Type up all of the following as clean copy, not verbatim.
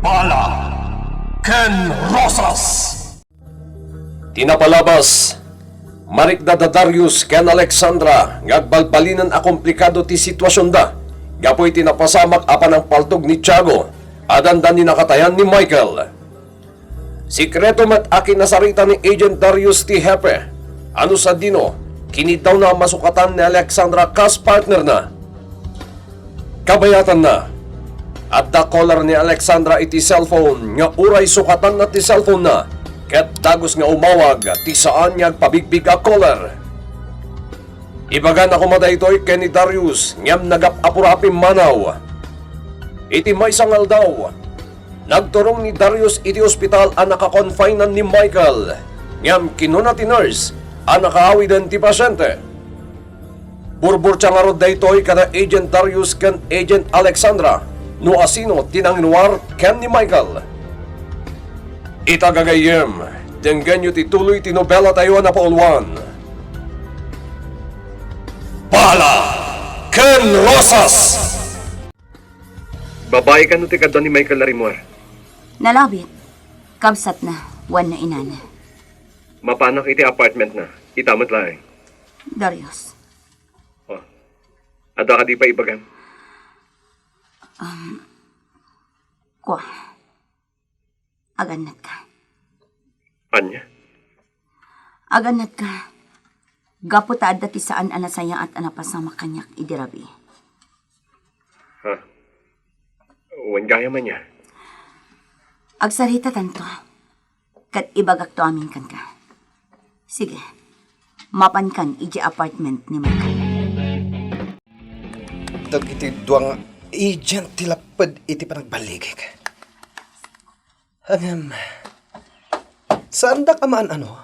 Bala Ken Rosas. Tinapalabas Marikdada Darius ken Alexandra ngagbalbalinan a komplikado ti sitwasyon da. Gapoy tinapasamak apan ang paltog ni Tiago adandan ni nakatayan ni Michael. Sikreto mat akin nasarita ni Agent Darius ti Hepe. Ano sa dino, kinitaw na masukatan ni Alexandra kas partner na. Kabayatan na. At the caller ni Alexandra iti cellphone nga uray sukatan na ti cellphone na. Ket dagos nga umawag ti saan nga pabigbig a caller. Ibagan ako madaytoy ken ni Darius ngam nagap-apurapim manaw. Iti may sangal daw. Nagturong ni Darius iti ospital ang nakakonfinan ni Michael. Ngam kinuna ti nurse ang nakaawidan ti pasyente. Burbur tiyang daytoy kada Agent Darius ken Agent Alexandra no asino tinanginuar ken ni Michael. Itagagayem, denggan nyo tituloy tinobela tayo na paulwan. Bala Ken Rosas. Babae ka no ti kadwa ni Michael Larimor. Nalabit. Kamsat na. Wan na inana. Mapanak iti apartment na. Itamat lang. Darius. Oh. Ada ka di pa ibagan? Kwa. Aganat ka. Anya? Aganat ka. Gapo taad dati saan anasaya at anapasama kanyak idirabi. Ha? Wan gaya man niya. Agsarita tanto. Kat ibagak to amin kan ka. Sige. Mapan kan iji apartment ni Michael. Dag iti duang agent tilapad iti panagbaligig. Saan da kamaan ano?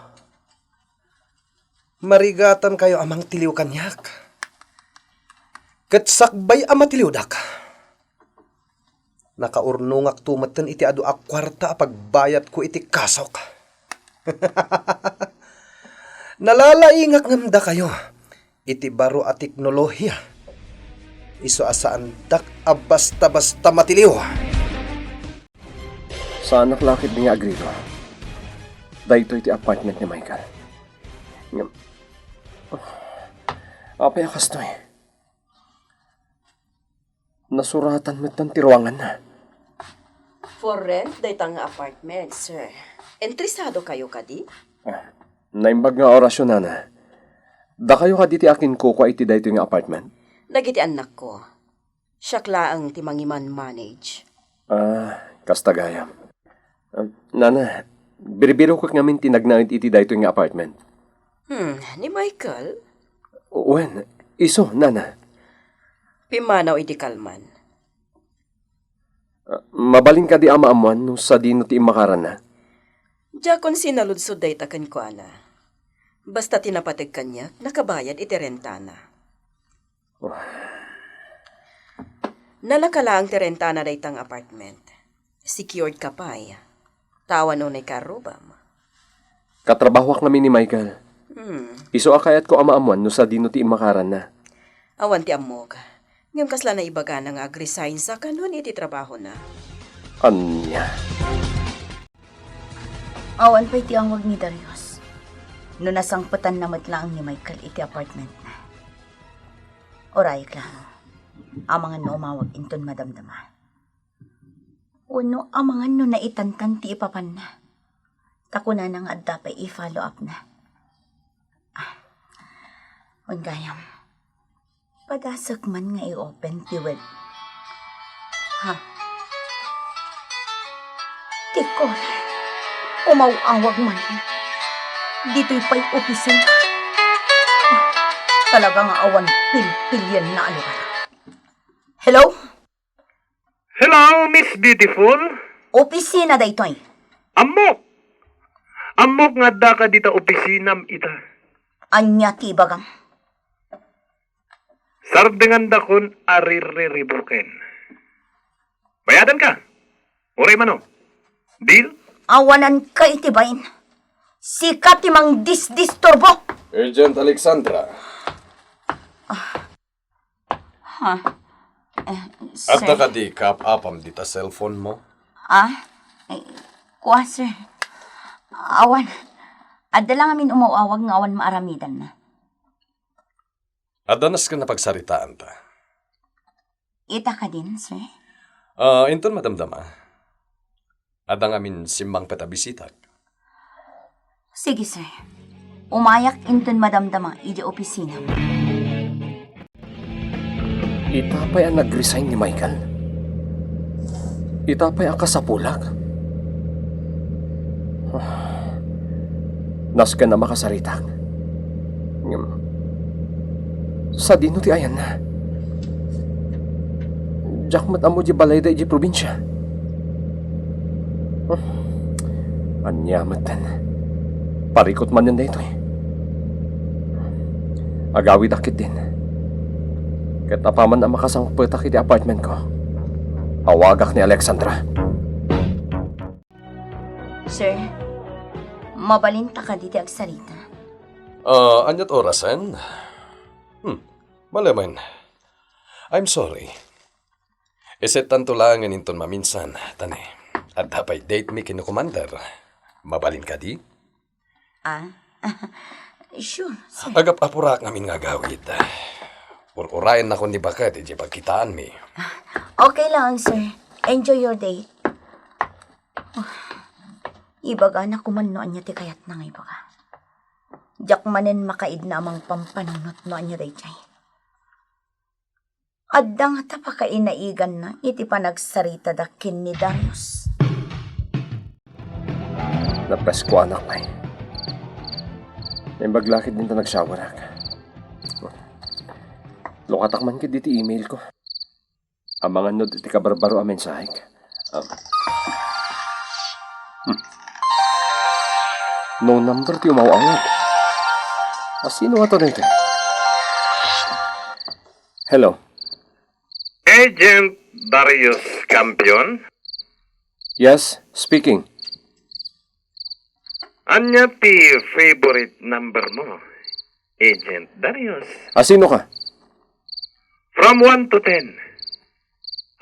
Marigatan kayo amang tiliw kanyak. Kat sakbay ama tiliw dak. Nakaurnungak tumatan iti adu a kwarta pagbayat ko iti kasok. Nalalaingak ngamda kayo. Iti baro a teknolohiya. Iso asaan dak a basta-basta matiliw. Sa anak lakit ni Agrito, dahito iti apartment ni Michael. Apay akas to eh. Nasuratan mo't ng tiruangan na. For rent, daytang nga apartment, sir. Entrisado kayo kadi? Naimbag nga orasyon na. Da kayo ka diti akin ko iti dahito nga apartment? Dagiti anak ko. Siyakla ang timangiman manage. Kastagaya. Nana, biribiro ko ngamin tinagnaid iti dahito nga apartment. Ni Michael? Wen, iso, nana. Pimanaw idi kalman. Mabaling ka di ama-amuan no sa dino ti imakaran na. Diakon sinaludsod daytakan ko ana. Basta tinapatag kanya, nakabayad iti rentana. Nalakala ang tirentana daytang apartment. Secured ka pa ay. Tawan nunay karubam. Katrabahwak namin ni Michael. Iso akayat ko ama-amuan no sa dino ti imakaran na. Awan ti amok. Ngam kasla na ibaga na nga agresign sa kanon iti trabaho na. Anya. Awan pa iti angwag ni Darius. No nasangputan na matlaang ni Michael iti apartment na. Orayik lang. Amangan no umawag inton madamdama. Uno amangan no naitantan ti ipapan na. Tako na nang adda pa i-follow up na. Gayam. Padasak man nga i-open ti web. Ha? Tiko. Umawawag man. Dito'y pa'y opisin. Talaga nga awan pil-pilyan na alugar. Hello? Hello, Miss Beautiful? Opisina da ito'y. Amok! Amok nga da ka dita opisinam ita. Anya ti bagang. Sardengan da kun aririribuken. Bayadan ka. Uray mano. Deal? Awanan ka itibayin. Sikat timang disturbo. Agent Alexandra. Ha? At nakadikap apam dita cellphone mo? Ay, kuha, sir. Awan. Adda lang amin umawawag nga awan maaramidan na. Adanas ka na pagsaritaan ta. Ita ka din, sir. Inton madamdama. Adang amin simbang petabisitak. Sige, sir. Umayak inton madamdama iji opisina. Itapay ang nag-resign ni Michael. Itapay ang kasapulag. Nas ka na makasaritak. Sa dino ti ayan na. Jakmat amo di balay da iji probinsya. Anyamat tan. Parikot man yan da ito eh. Agawid akit din. Katapaman ang makasangputak iti apartment ko. Awagak ni Alexandra. Sir, mabalinta ka diti agsarita. Anyat orasan? Malaman. I'm sorry. Iset tanto lang inton maminsan, tani. At dapat date mi kino commander. Mabalin ka di? Sure, sir. Agap apurak ngamin nga gawid. Ururayan na ko ni Bakat, iti pagkitaan mi. Okay lang, sir. Enjoy your day. Ibaga na kumano anya ti kayat na nga ibaga. Diyak manen makaid na amang pampanunot no anya day chay. Addang tapa ka inaigan na iti panagsarita dakin ni Darius. Napresko anak na eh. May baglakid din ta nagsawarak. Lukatak man kit diti email ko. Ang mga nod iti kabarbaro ang mensahik. No number ti umawawag. Sino nga to rin? Hello? Agent Darius Campion? Yes, speaking. Anya ti favorite number mo, Agent Darius? Sino ka? From 1 to 10.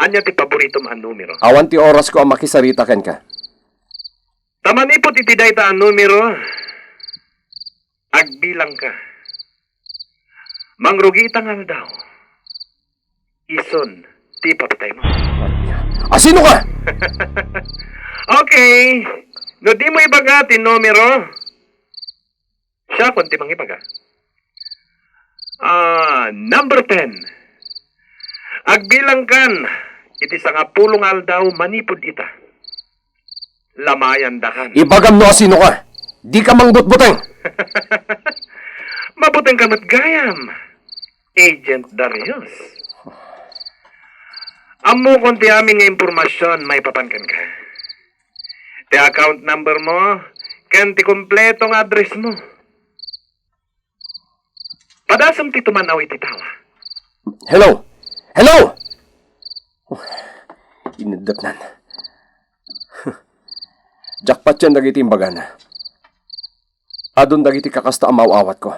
Anya ti paborito mo ang numero? Awan ti oras ko ang makisarita ken ka. Tamanipot iti dayta ang numero. Agbilang ka. Mangrugita nga daw. Ison, ti papatay mo. Sino ka? Okay. No di mo ibaga ti numero. Siya kunti mang ibaga. Number 10. Agbilang kan, iti sa nga pulong aldaw manipod ita. Lamayan dakan. Ibagam no sino ka? Di ka mang butbuteng. Mabuteng ka matgayam, Agent Darius. Amo konti aming nga impormasyon may papankan ka. Ti account number mo, ken ti kompletong address mo. Padasam ti tumanaw iti tawa. Hello? Hello? Inadapnan. Jackpot yan dagiti imbagana. Adon dagiti kakasta amawawat ko.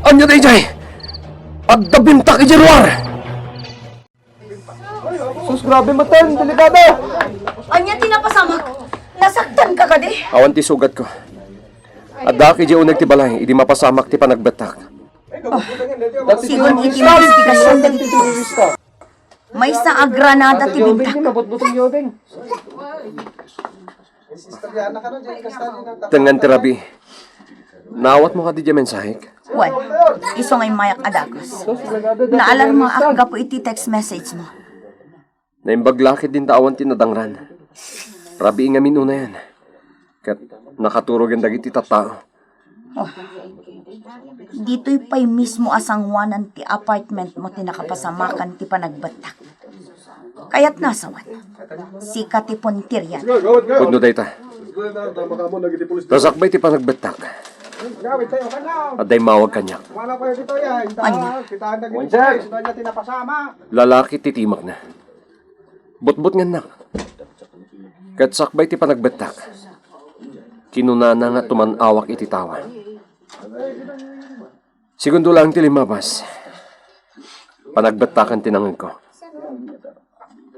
Anya day jay? Agdabintak ijiruar! Sus, grabe matan, delikado! Anya tinapasamak. Nasaktan ka kadi. Awan ti sugat ko. Adaki di unag ti balay, idi mapasamak ti panagbetak. Sigon iti investigasyon dagiti pulis. May sa agranada ti bintak. Tengan terapi. Nawat mo ka di mensahik. Wan, iso ngay mayak adakos. Naalarma akga po iti text message mo. Naimbaglakid din tawan tinadangran. Rabi nga minuna yan. Kat nakaturog ang dagiti tatao. Dito'y pa'y mismo asangwanan ti apartment mo tinakapasamakan ti panagbatak. Kaya't nasawan. Si Katipuntiryan. Pudno day ta. Rasakbay ti panagbetak. Aday mawag kanyak. Anya? Lalaki titimak na. Butbut nga nak. Kat sakbay ti panagbetak. Kinunana nga tumanawak iti tawa. Segundo lang ti limabas. Panagbetakan tinangan ko.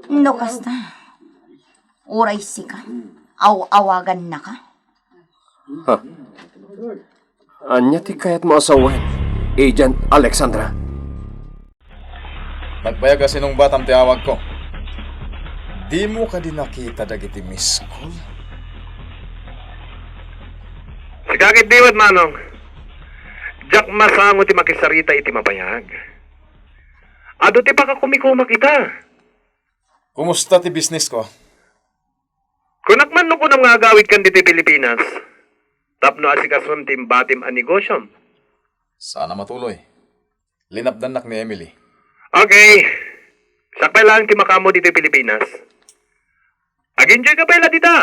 No kasta. Uray sika. Awagan na ka. Anya ti kayat mo asawan, Agent Alexandra. Nagpaya kasi nung batang tiawag ko. Di mo ka din nakita dagiti miss call. Sigakit diwat, Manong. Jack masango ti makisarita iti mabayag. Ado ti pakakumikuma kita. Kumusta ti business ko? Kunak man no ko nang agawid kan diti Pilipinas. Tapno asikason tim batim a negosyom. Sana matuloy. Linapdan nak ni Emily. Okay. Sakpay lang ti makamo diti Pilipinas. Ag-enjoy ka pala dita.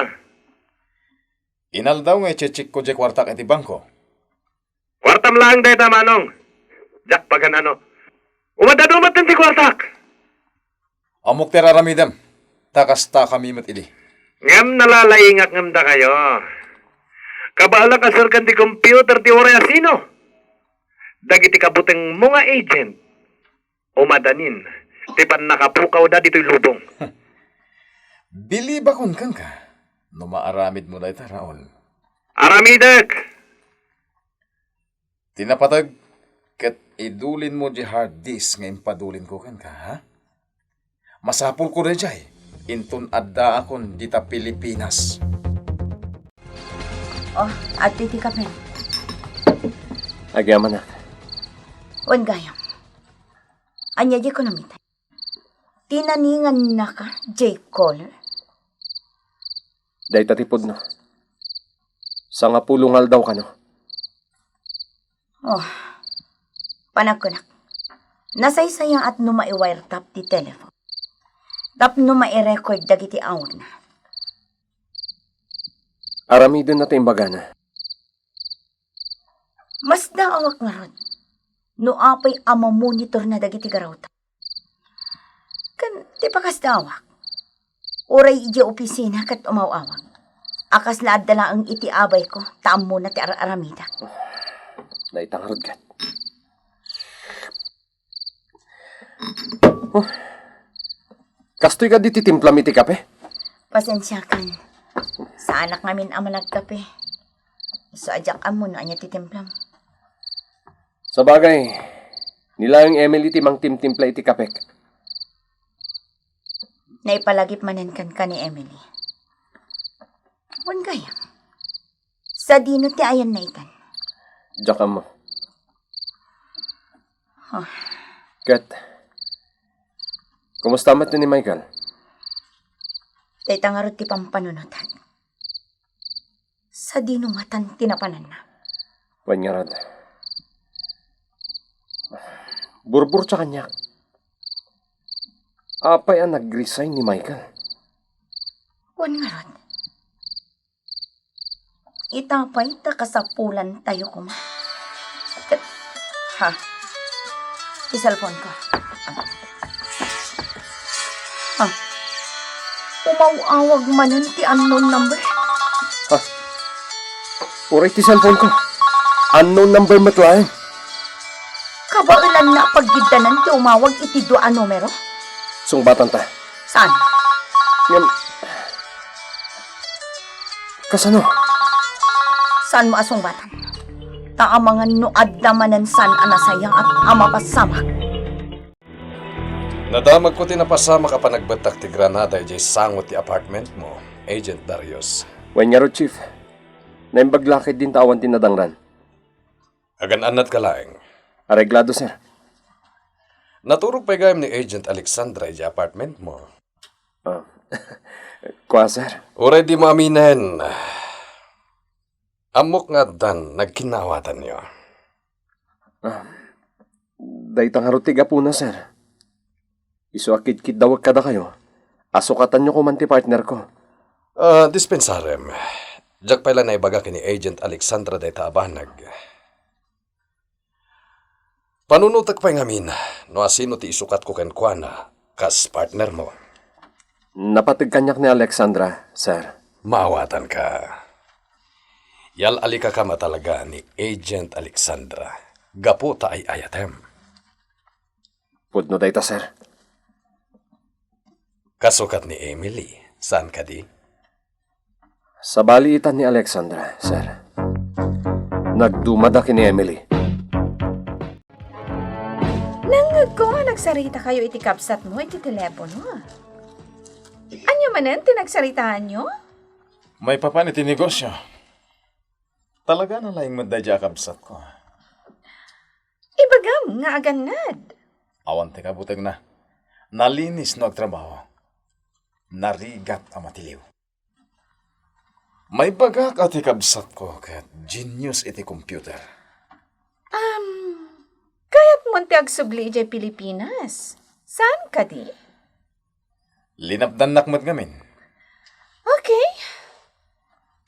Inal daw nga i-check ko di kwartak iti bangko. Kwartam lang dahil Manong. Jack pagan ano. Umadadumat ti kwartak. Amok tiraramidam. Takasta kami mat ili. Ngam nalalaingak ngam da kayo. Kabala ka sir kan ti computer ti oray asino. Dagiti kabuteng mga agent. Umadanin. Ti pan nakapukaw da dito'y lubong. Bili ba kon kang ka? No maaramid mo na ita, Raul. Aramidak! Tinapatag kat idulin mo di hard disk nga impadulin ko kan ka, ha? Masapul ko na jay. Intun adda akon dita Pilipinas. Oh, at titi ka pen. Agyaman na. Wan gayam. Anya di ko namitay. Tinaningan na ka, Jake Caller. Day tatipod no. Sa nga pulungal daw ka no. Oh, panagkunak. Nasaysayang at numai-wiretap ti telephone. Tap numai-record dagiti awag na. Aramidon na timbagana. Mas daawak nga ron. No apay ama monitor na dagiti garawta. Kan, ti pakas daawak. Uray iji opisina kat umawawag. Akas na adala ang iti abay ko, taam muna ti aramida. Naitangarod kat. Kastoy ka di titimplam iti kape? Pasensya kan. Sa anak ngamin ama nagkape. So ajak amo na anya titimplam. Sa bagay, nilayang Emily ti mang timtimpla iti kapek. Naipalagip manen kan ka ni Emily. Wan gaya. Sa dino ti ayan na ikan. Diyak mo. Oh. Kat, kumusta mat ni Michael? Tay tangarot ti pampanunutan. Sa dino matan tinapanan na. Wan nga rad. Burbur sa kanya. Apay ang nag-resign ni Michael. Wan nga rod. Itapay ta kasapulan tayo kuma. Ha? Isalpon ko. Ha? Umawawag manan ti unknown number. Ha? Uray ti cellphone ko. Unknown number matlaeng. Kabailan na paggidanan ti umawag iti doa numero? Sungbatan ta. Saan? Ngam... Kasano? Saan mo asong batan? Taamangan no adlamanan san anasayang at amapasamak. Nadamag ko tinapasama ka pa nagbatak ti Granada jay sangot ti apartment mo, Agent Darius. Wan nga rod, Chief. Naimbaglakid din tawan tinadangran. Agan-anat ka laeng. Areglado, sir. Naturog pa gayam ni Agent Alexandra jay apartment mo. Kwa, sir. Uray di maaminen. Amok nga dan nagkinawatan niyo. Daytang harutig po na, sir. Iso akid-kid dawag kada kayo. Asukatan nyo ko man ti partner ko. Dispensarem. Diyak pala na ibaga kini Agent Alexandra dayta abanag. Panunutak pa ngamin, no asino ti isukat ko ken kuana, kas partner mo. Napatig kanyak ni Alexandra, sir. Maawatan ka. Yal alika ka matalaga ni Agent Alexandra. Gapo ta ay ayatem. Pudno dayta, sir. Kasukat ni Emily. Saan ka di? Sa baliitan ni Alexandra, sir. Nagdumada ni Emily. Nangag ko, nagsarita kayo iti kapsat mo, iti telepono. Anyo manen, tinagsaritahan nyo? May papan iti negosyo. Talaga na laing madadya kabsat ko. Ibagam nga aganad. Awan te kabutag na. Nalinis no agtrabaho. Narigat ang matiliw. May bagak ati kabsat ko kat genius iti computer. Kaya't mo ti agsubli iti Pilipinas. Saan ka di? Linapdan nakmat ngamin. Okay.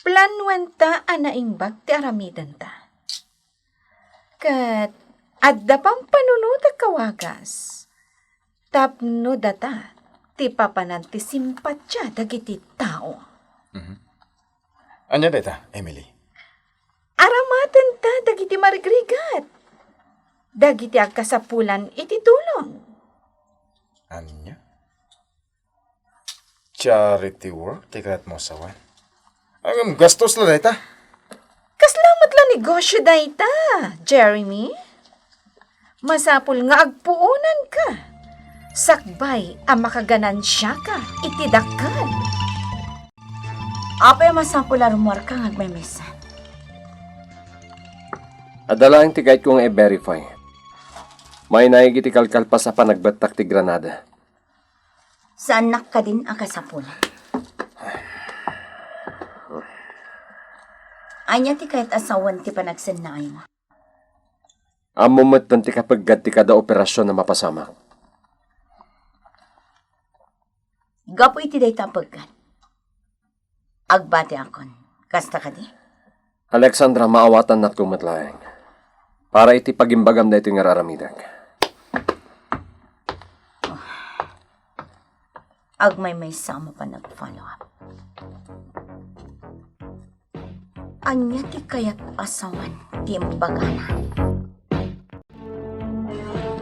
Planuan ta anaimbag ti aramidan ta. Kat adda pang panunuta kawagas. Tapno data ti papanan ti simpatya dagiti tao. Anya deta, Emily? Aramatan ta dagiti marigrigat. Dagiti agkasapulan iti tulong. Anya? Charity work, tikat mo sawan. Ang gastos la deta. Kaslamat la negosyo dayta, Jeremy. Masapul nga agpuunan ka. Sakbay ang makaganansya ka, itidakkan. Apay masapul arumor ka ngagmemesa. Adala ang tigayt kong i-verify. May naigiti kalkal pa sa panagbatak ti Granada. Saan ka din ang kasapulan? Anya ti kahit asawan ti panagsanay mo. Amo matan ti kapaggat ti kada operasyon na mapasamak. Gapo iti day tapagkat. Agbati akon. Kasta ka di? Alexandra, maawatan na tumatlaeng. Para iti pagimbagam na ito nga raramidag. Agmay may sama pa nag-follow up. Anya ti kayat asawan ti imbagana.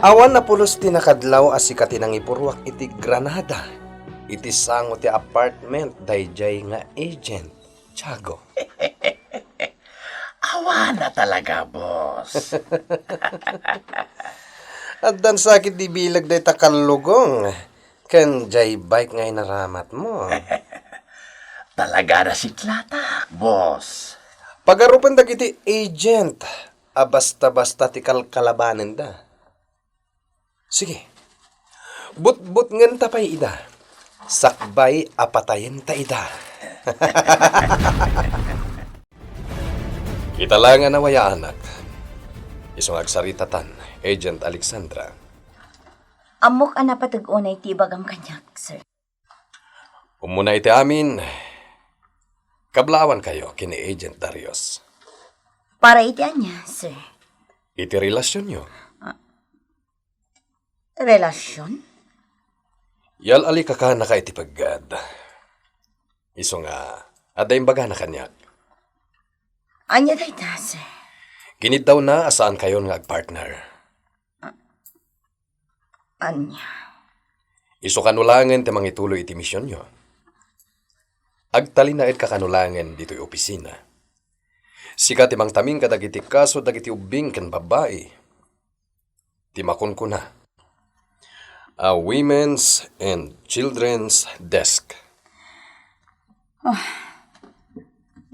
Awan na pulos tinakadlaw asikati ng ipurwak iti Granada. Iti sango ti apartment dayjay nga agent. Tiago. Awa na talaga, boss. At dan sakit di bilag day takalugong. Ken jay bike nga inaramat mo. Talaga na si Tlata, boss. Pagarupan dagiti agent. Basta-basta ti kalkalabanan da. Sige. But ngan tapay ida. Sakbay apatayin ta ida. Kita lang nga nawaya anak. Isong agsaritatan, Agent Alexandra. Amok ang napatag-unay ti bagang kanyak, sir. Umuna iti amin, kablawan kayo kini Agent Darius. Para iti anya, sir. Iti relasyon nyo. Relasyon? Yal alika ka naka iti paggad. Iso nga, aday baga na kanyak. Anya day ta, sir. Kinit daw na asaan kayo nga agpartner. Anya. Iso kanulangan ti mangituloy iti misyon nyo. Agtalinaid ka kanulangan dito'y opisina. Sika ti mangtaming kadagiti kaso dagiti ubing ken babae. Timakon ko na. A Women's and Children's Desk.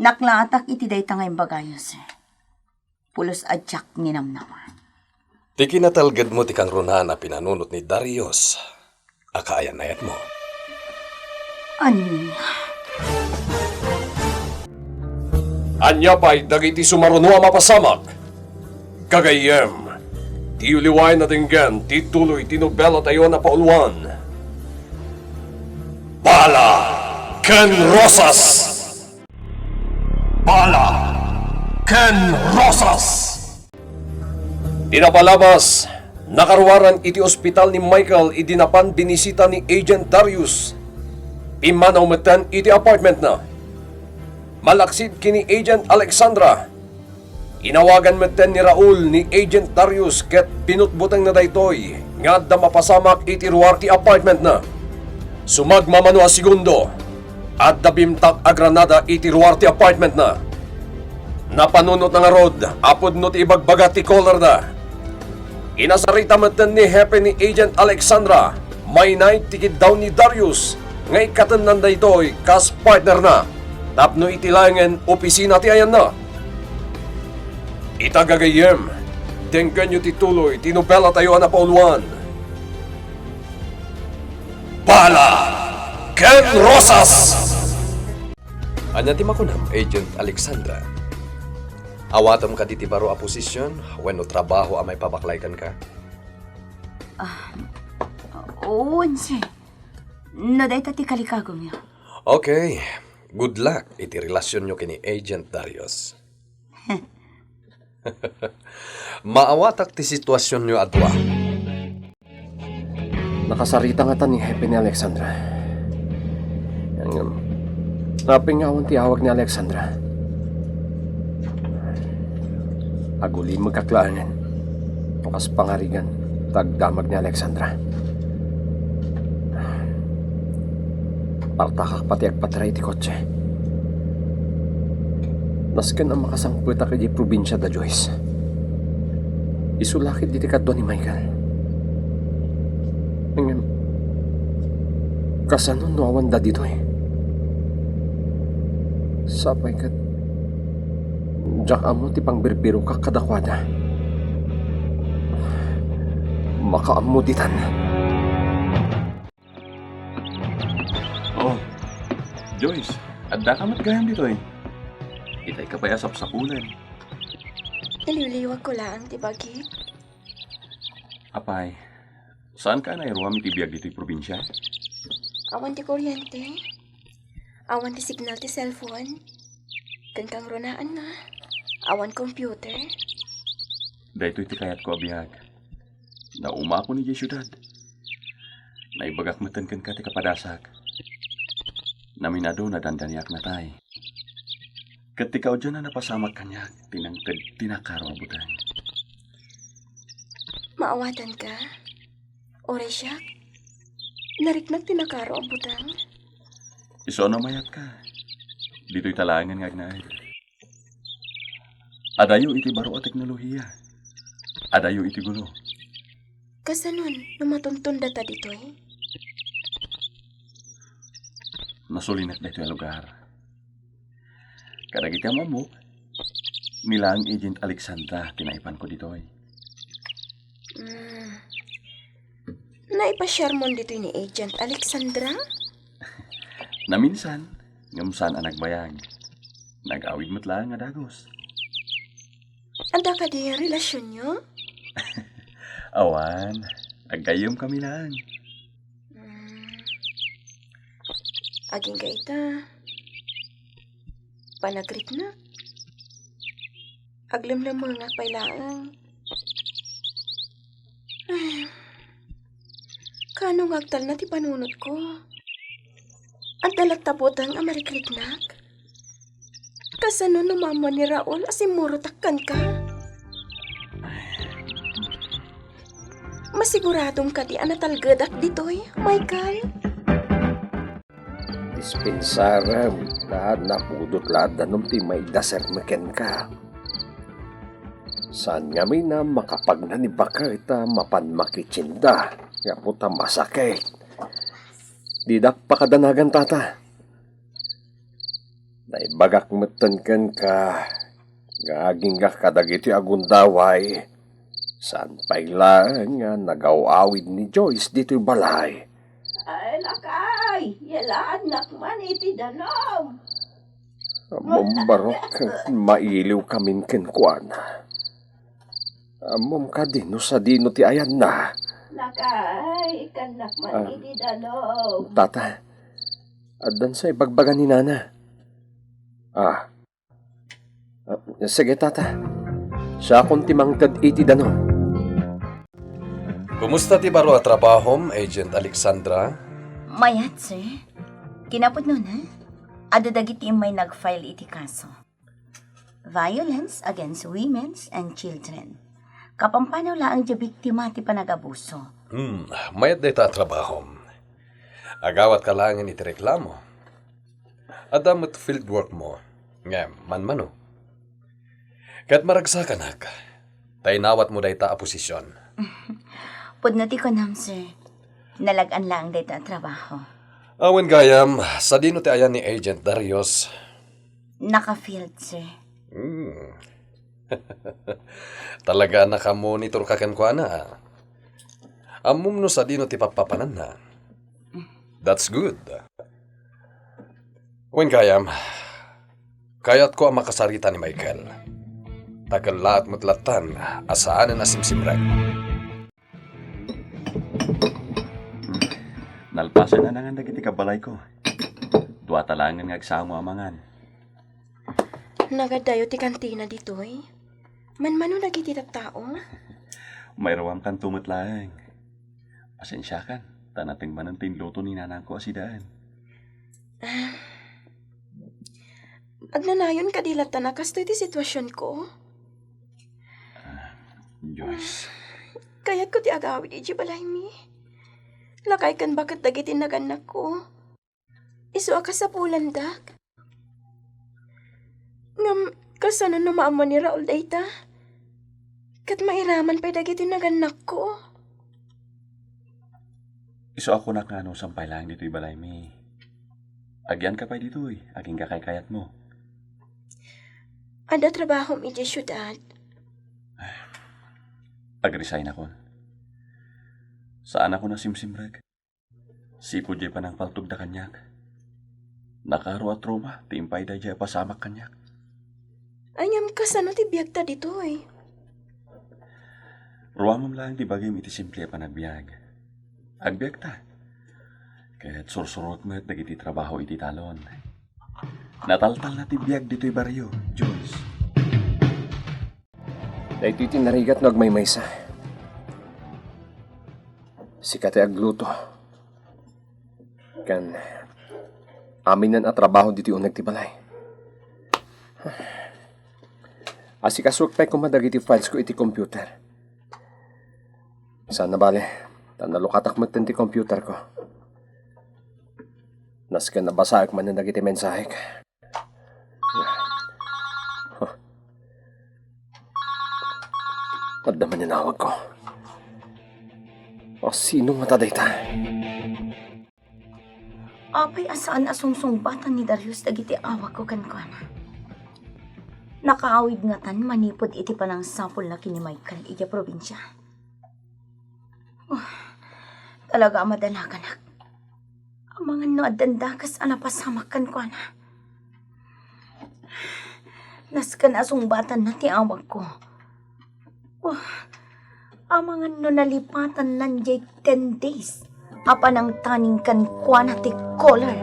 Naklaatak iti day ta ngayong bagayo, sir. Pulos adyak ninamnaman. Ti kinatalgad mo ti kang runahan na pinanunot ni Darius. Akaayan na mo. Anya. Anya pa'y dagiti sumarunwa mapasamak. Kagayem, ti uliway na tinggan, ti tuloy tinobela tayo na pauluan. Bala Ken Rosas! Bala Ken Rosas! Tinapalabas, nakaruwaran iti ospital ni Michael idinapan binisita ni Agent Darius. Pimanaw metan iti apartment na. Malaksid kini Agent Alexandra. Inawagan metan ni Raul ni Agent Darius ket pinutbutang na daytoy nga da mapasamak iti ruwar ti apartment na. Sumagmamano a segundo at dabimtak a Granada iti Ruarte apartment na. Napanunot na nga rod, apod no ti ibagbaga ti color na. Inasarita matan ni Hepe ni Agent Alexandra, may night tikid daw ni Darius, ngay katanan na ito'y kas partner na. Tapno itilangan opisina ti ayan na. Itagagayem, denggan nyo tituloy, tinubela tayo na pauluan. Bala! Ken Rosas! Anya ti makunam, Agent Alexandra. Awatom ka diti baro a posisyon, when no trabaho a may pabaklaykan ka. Oo, sir. No, dahi tati kalikagom yun. Okay, good luck iti relasyon nyo kini Agent Darius. Maawatak ti sitwasyon nyo adwa. Nakasarita nga ta ni Hepe ni Alexandra. Naping nga ti awag ni Alexandra. Aguli magkaklaanan. Tukas pangarigan. Tagdamag ni Alexandra. Partakak pati agpatray ti kotse. Nasken ang makasangpwet ka di probinsya da Joyce. Isulakit di tikat doon ni Michael. Ngayon, kasano nuawan da dito eh. Sapay kat, jak amo ti pangbirbiro ka kadakwada. Makaamo ditan. Oh, Joyce, adda ka matgayam dito eh. Itay ka pa yasap sa kulan. Naliliwag ko lang, di ba, Gip? Apay, saan ka na iruwami ti biyag dito'y probinsya? Awan ti kuryente. Awan ti signal ti cellphone. Kan kang runaan na. Awan computer. Dahito iti kayat ko abiyag. Nauma ko ni syudad. Naibagak matan kan ka ti kapadasak. Naminado na dandaniak na tay. Katikaw dyan na napasamak kanya, tinangkad tinakaro abutan. Maawatan ka? Oray siya? Nariknag tinakaro ang butang? Iso na mayat ka. Dito'y talangan nga agnay. Adayo iti baro a teknolohiya. Adayo iti gulo. Kasanon, numatuntun data dito eh? Nasulinak na ito yung lugar. Kadagiti mo, nila ang Agent Alexandra tinaipan ko dito eh. Naipashare mo dito ni Agent Alexandra? Naminsan, ngamsan ang nagbayag. Nag-awid mo't lang nga dagos. Anda ka di relasyon nyo? Awan, agayom kami lang. Aging ka ita. Panagrit na. Aglimlim mo nga pailaang. Ay, kanong agtal na ti panunot ko. At dalatapot ang amarikliknak. Kasano numamo ni Raul asimuro takkan ka. Masiguradong ka di anatalgadak ditoy, Michael. Dispensara, lahat na pudot lahat na nung ti may daser maken ka. Saan nga may na makapag na ni baka ita mapan makichinda. Nga puta masakit. Didak pa kadanagan tata. Naibagak matan kan ka. Gaging ka kadagiti agundaway. Saan pa'y nga nagaw-awid ni Joyce dito'y balay. Ay, lakay! Yalaan nakman iti danom! Mambarok, mailiw kamin kenkwan. Amom ka din no sa dino ti ayan na. Lakay, ikan nakman iti danom! Tata, adan sa ibagbagan ni Nana. Sige tata, sa akong timangtad iti danom. Kumusta ti baro a trabahom, Agent Alexandra? Mayat, sir. Kinapod nun, ha? Adadagiti may nag-file iti kaso. Violence against women and children. Kapampanaw laang di biktima ti panagabuso. Mayat day ta trabahom. Agawat ka lang iti reklamo. Adamot fieldwork mo. Nga, man-mano. Kat maragsakan hak. Tainawat mo dahi ta a posisyon. Pudnati ko nam, sir. Nalagan lang dito ang trabaho. Awen gayam, sa dino ti ayan ni Agent Darius. Naka-field, sir. Talaga nakamonitor ka kan ko na. Amum no sa dino ti papapanan na. That's good. Wen gayam, kayat ko ang makasarita ni Michael. Tagalat mo't latan, asaan na simsimrek. Nalpasan na nangan dagiti kabalay ko. Dua talangan nga agsamo amangan. Nagadayo ti kantina ditoy. Man-mano lagi ti tao. Mayrawam kan tumot lang. Pasensya kan, tanating manan tinluto ni nanang ko asidaan. Agnanayon kadilata na kastoy ti sitwasyon ko. Diyos. Kayat ko ti agawid iji balay mi. Lakay kan bakit dagiti naganak ko. Isu ka sa pulandak. Ngam, kasano numaamo ni Raul dayta? Kat mairaman pa'y dagiti naganak ko. Iso ako na kano sampay lang dito'y balay mi. Agyan ka pa dito'y, aging kakay-kayat mo. Ada trabaho mi di syudad. Ag-resign ako. Saan ako na simsimrag? Sipo di pa ng paltog da kanyak. Nakaro at Roma, timpay da di pasamak kanyak. Anyam kasano ti biyagta dito'y. Ruamam lang di bagay iti simple pa nagbiag. Agbiag ta. Kaya't sursurot mo at nagiti trabaho iti talon. Nataltal na ti biyag dito'y baryo, Joyce. Dahil iti narigat no agmaymaysa. Sikat ay agluto. Kan aminan at trabaho dito yung nagtibalay. Asikasuk pa kumadag iti files ko iti computer. Sana bale, tanalukatak mo ti computer ko. Naskan nabasaak man na iti mensahek. At naman ninawag ko. O sino mataday ta? Apay asaan asungsungbatan ni Darius dagiti awag ko kankana. Nakaawid nga tan manipod iti panang sapol na kini Michael iya probinsya. Talaga amadalaganak. Ang mga noadandakas anapasamak kankana. Naskan asungbatan na ti awag ko. Ang mga nalipatan nandiay 10 days. Apa nang taning kan kuana ti color.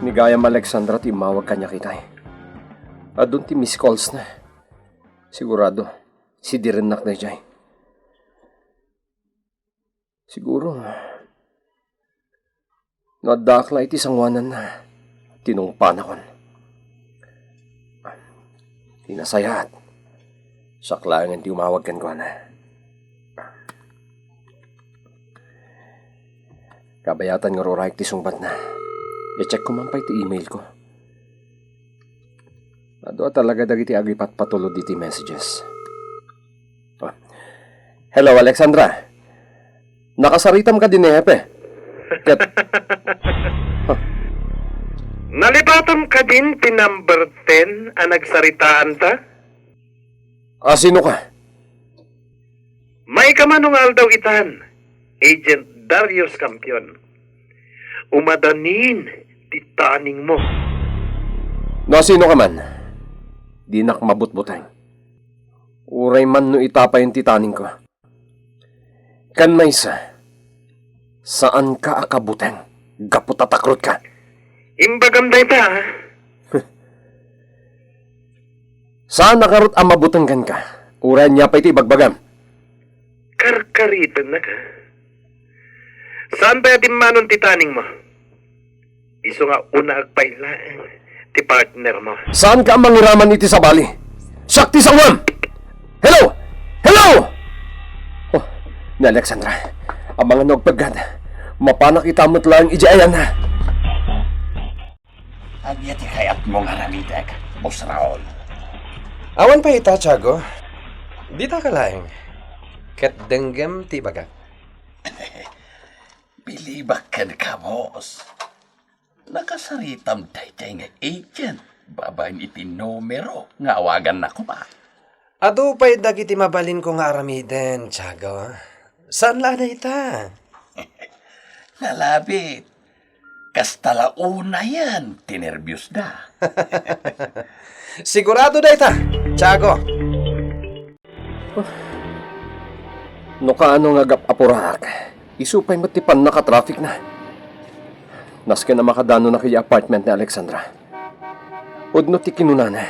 Ni Gayam Alexandra ti mawag kanya kitay. Adun ti miss calls na. Sigurado, si Direnak na jay. Siguro, nadakla iti sangwanan na. Tinungpanakon. Tinasayat. Saklangan di umawag kan ko na. Kabayatan nga roraik ti sungbat na. I-check ko man pa iti email ko. Ado talaga dagiti agipat patulod iti messages. Oh. Hello, Alexandra. Nakasaritam ka din Hepe. Kat... Nalipatam ka din ti number 10 ang nagsaritaan ta? Sino ka? May kamanungal daw itan, Agent Darius Campion. Umadanin ti taning mo. No, sino ka man? Di nakmabut-butang. Uray man no itapay yung titaning ko. Kan maysa, saan ka akabutang? Gaputatakrot ka. Imbagam day ta, ha? Saan nakarot ang mabutanggan ka? Uray niya pa iti bagbagam. Karkaritan na ka. Saan ba yatin manon ti taning mo? Iso nga una agpailaan ti partner mo. Saan ka ang mangiraman iti sa bali? Sakti sangwam! Hello! Hello! Oh, ni Alexandra. Ang mga nagpagad, mapanak itamot lang ijayan na. Agyati kayat mong haramidag, Boss Raul. Awan pa ita, Tiago. Di ta kalaing. Ket denggem ti baga. Bilibak ka, boss. Nakasaritam tayo nga agent. Babayin iti numero. Nga awagan na ko ba? Ado pa'y dagiti mabalin ko nga aramiden, Tiago. Saan la na ita? Nalabit. Kastalauna yan. Tinervyos da. Sigurado na ita, Tiago. No kaano nga apurak, isupay matipan naka-traffic na. Naske na makadano na kaya apartment ni Alexandra. Udno ti kinunana.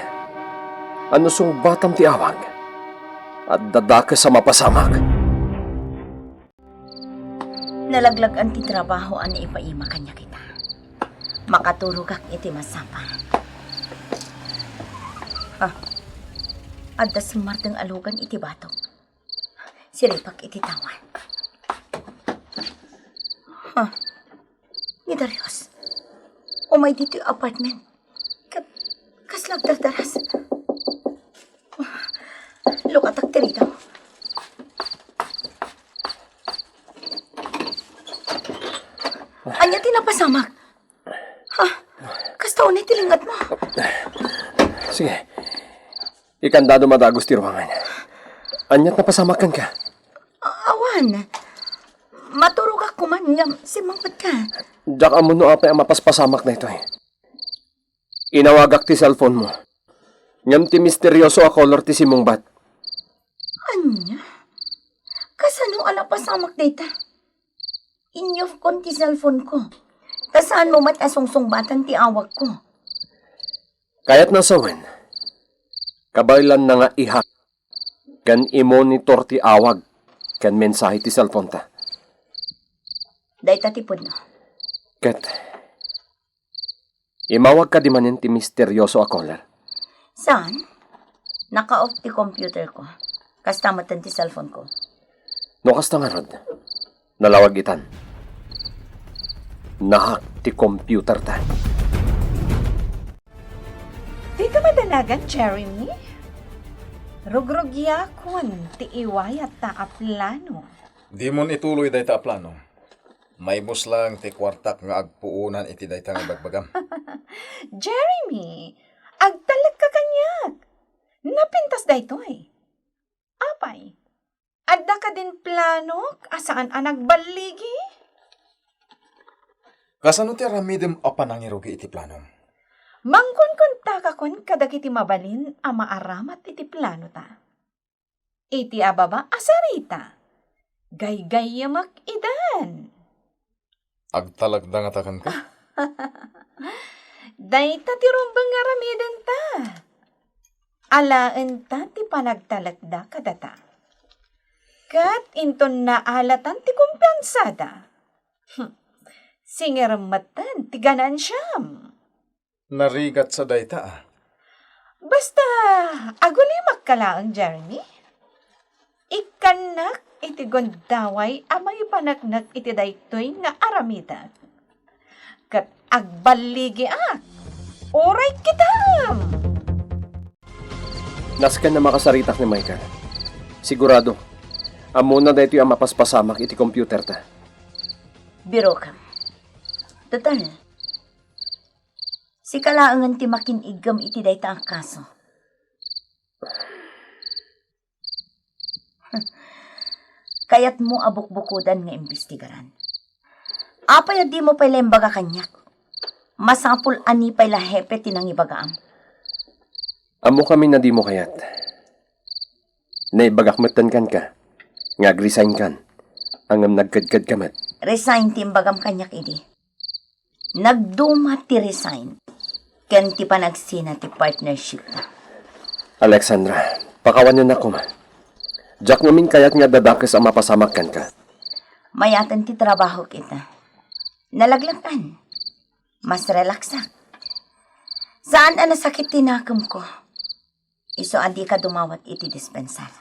Ano sung batam ti awag. At dadaka sa mapasamak. Nalaglag ang ti trabaho an ipaima kanya kita. Makaturog ak iti masapa. Adda sumarteng alugan iti batok. Siripak iti tawan. Ni Darius. Umay dito yung apartment. Kaslag dardaras. Lukatak ti rito. Anya tinapasamak. Kastaw na tilingat mo. Sige. Ikandado madagos ti ruangan. Anyat napasamakan ka. Awan. Maturog ako man nga simangpat ka. Diyak amo no apay ang mapaspasamak na ito eh. Inawagak ti cellphone mo. Ngam ti misteryoso a color ti simong bat. Anya? Kasano alapasamak data? Inyo kon ti cellphone ko. Kasaan mo mat asungsung-batan ti awag ko? Kayat na sawen. Kabaylan na nga ihak. Kan i-monitor ti awag. Kan mensahe ti cellphone ta. Dahita tipod no. Ket. Imawag ka di manin ti misteryoso a caller. Saan? Naka-off ti computer ko. Kastamatan ti cellphone ko. No kasta nga rod. Nalawag itan. Nahak ti computer ta. Di ka madanagan, Jeremy? Rugrugya kun ti iwayat ta a plano. Di mon ituloy day ta plano. May bus lang ti kwartak nga agpuunan iti day ta nga bagbagam. Jeremy, agtalag ka kanyak. Napintas daytoy. Apay, adda ka din plano asaan anag baligi? Kasano ti ramidem a panangirugi iti plano? Mangkon ka kon kadagiti mabalin a maaramat iti plano ta. Iti ababa asarita. Gay-gayamak idan. Agtalagda nga takan ka? Dayta ti rumbang nga ramidan ta. Alaan ta ti panagtalagda kadata. Kat inton na alatan ti kumpiyansada. Singiramatan ti ganansyam. Narigat sa dayta Basta, agulimak ka lang, Jeremy. Ikanak iti gondaway amay panagnak iti daytoy nga aramida. Kat agbaligi ak. Oray kitam! Naskan na makasaritak ni Michael. Sigurado. Amo na dito yung mapaspasamak iti computer ta. Biro ka. Total. Si kalaangan ti makinigam iti dayta ang kaso. Kayat mo abuk-bukudan nga imbestigaran. Apay di mo pala imbaga kanyak. Masapul ani pala hepe tinang ibagaam. Amo kami na di mo kayat. Naibagakmatan kan ka. Ngag-resign kan. Angam nagkadkad kamat. Resign ti imbagam kanyak idi. Nagduma ti resign. Ken ti panagsina ti partnership na. Alexandra, pakawanan ako ma. Jack namin kayat nga dadakes ang mapasamakan ka. Mayatan ti trabaho kita. Nalaglakan. Mas relaksak. Saan ang nasakit tinakam ko? Iso adi ka dumawat iti dispensar.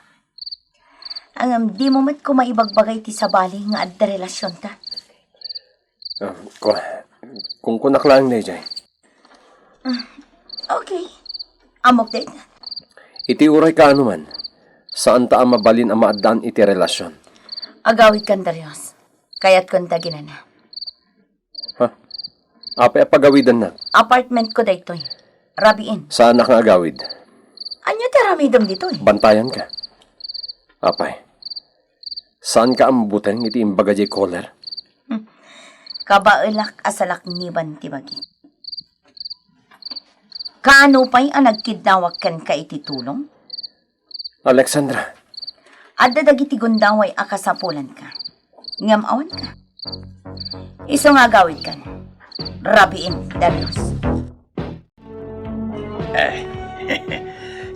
Ang di mo mat ko maibagbagay ti sa bali nga adda relasyon ta. Kung kunak lang na jay. Okay. Amok date na. Iti uray ka ano man. Saan ta ang mabalin ang maadaan iti relasyon? Agawid kan Darius. Kaya't kon ta ginana. Ha? Apay pagawidan na. Apartment ko daytoy. Rabiin. Saan na kang agawid? Anya ti ramidom ditoy? Bantayan ka. Apay. Saan ka ang mabuteng iti imbaga jay caller? Kabaelak asalak niban ti bagi. Kaano pa'y ang nagkidnawag kan ka iti tulong? Alexandra, Adda dagiti gundaway akasapulan ka. Ngamawan ka. Iso nga gawid kan. Rabiin, Darius.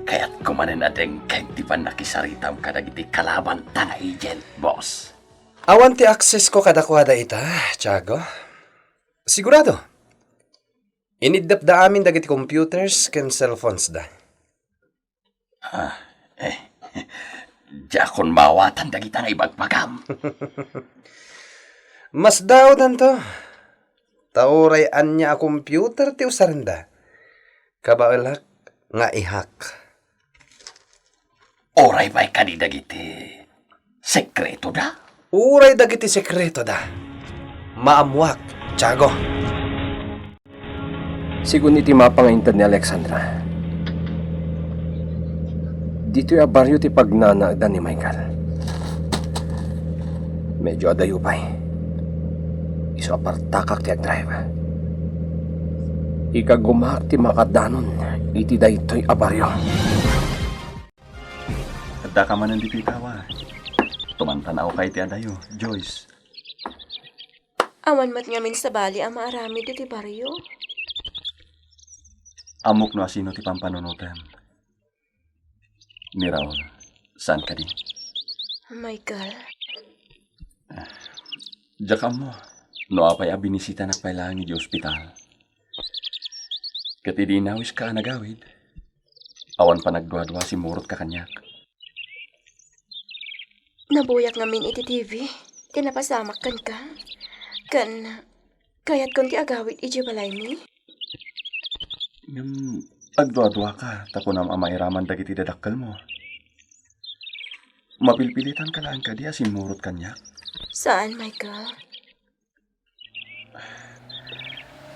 Kaya't kumanin natin kahit di pa nakisaritam ka dagiti kalaban ta nga agent, boss. Awan ti access ko kadakwada ita, Tiago. Sigurado. Inidap da amin dagiti computers ken cellphones da. Jakon mawatan dagita nga ibagbagam. Mas daw danto. Tauray anya a computer ti usaranda. Kabaelak nga ihak. Oray ba'y kanidagiti sekreto da? Uray dagiti sekreto da. Maamuak, Tiago. sigun iti mapangaintan ni Alexandra. Dito'y abaryo ti pagnana da ni Michael. Medyo adayo pa'y. Iso apartakak ti agdrive. Ikagumak ti makadanon iti daytoy abaryo. Adda ka man hindi pitawa. Tumantanaw kay ti adayo, Joyce. Awan mat ngamin sa bali ang maarami diti baryo. Amok no asino ti pampanunutan. Ni Raul, saan ka di? Michael, Jakam mo, no apay abinisita na kailangan di ospital. Kati di nawis ka nagawid. Awan pa nagdwa-dwa si Murot ka kanyak. nabuyak ngamin iti TV. Kinapasamak kan ka. Kaya't kon ti agawid iji balay mi. Ngam, agdwa-dwa ka, tapo na mairaman dagiti dadakkel mo. Mapilpilitan ka lang ka di si Murot kanyak. Saan, Michael?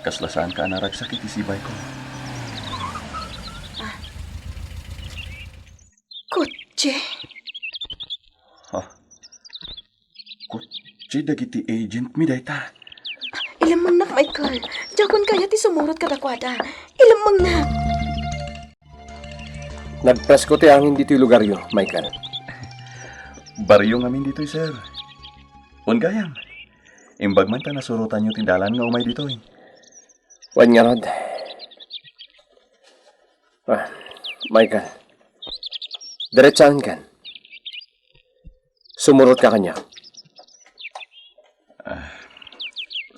Kaslasaan ka naragsak iti sibay ko. Kutse. Kutsi dagiti agent mi dayta. Ilamang nak, Michael. Jakon kaya ti sumurot kadakwada. Ilamang nak. Nagpress ko ti angin dito'y lugaryo, Michael. Baryo ngamin dito'y sir. Ungayam. Imbag man ta nasurutan nyo tindalan nga umay dito'y. Wan nga rod. Michael. Diretsahan kan. Sumurot ka kanya.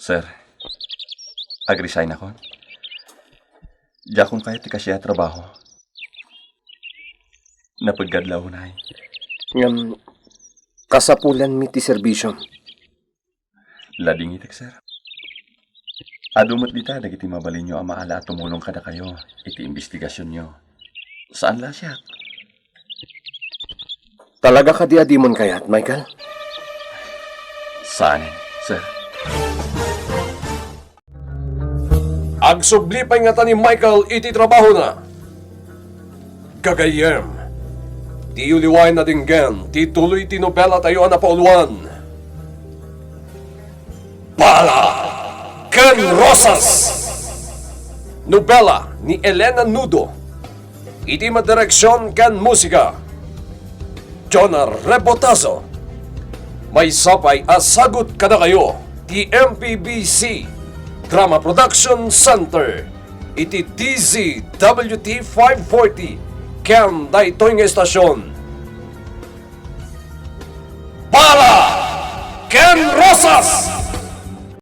Sir, ag-resign ako. Diya kung kaya ti kasya trabaho. Napaggadlaw na ay. Ngam, kasapulan mi ti serbisyo. Lading itik, sir. Adumot dita, dagiti mabalin nyo ang maala at tumulong kada kayo. Iti investigasyon nyo. Saan la siya? Talaga ka di adimon kayat, Michael? Saan, sir? Agsubli pa nga ta ni Michael iti trabaho na. Gagayem. Ti uliway na dinggan, ti tuloy ti nobela tayo na pauluan. Bala! Ken Rosas! Nobela ni Elena Nudo. Iti madireksyon ken musika. Jonar Rebotazo. May sapay asagot kada kayo. Ti MPBC Drama Production Center. Iti DZWT 540 ken daytoy nga estasyon.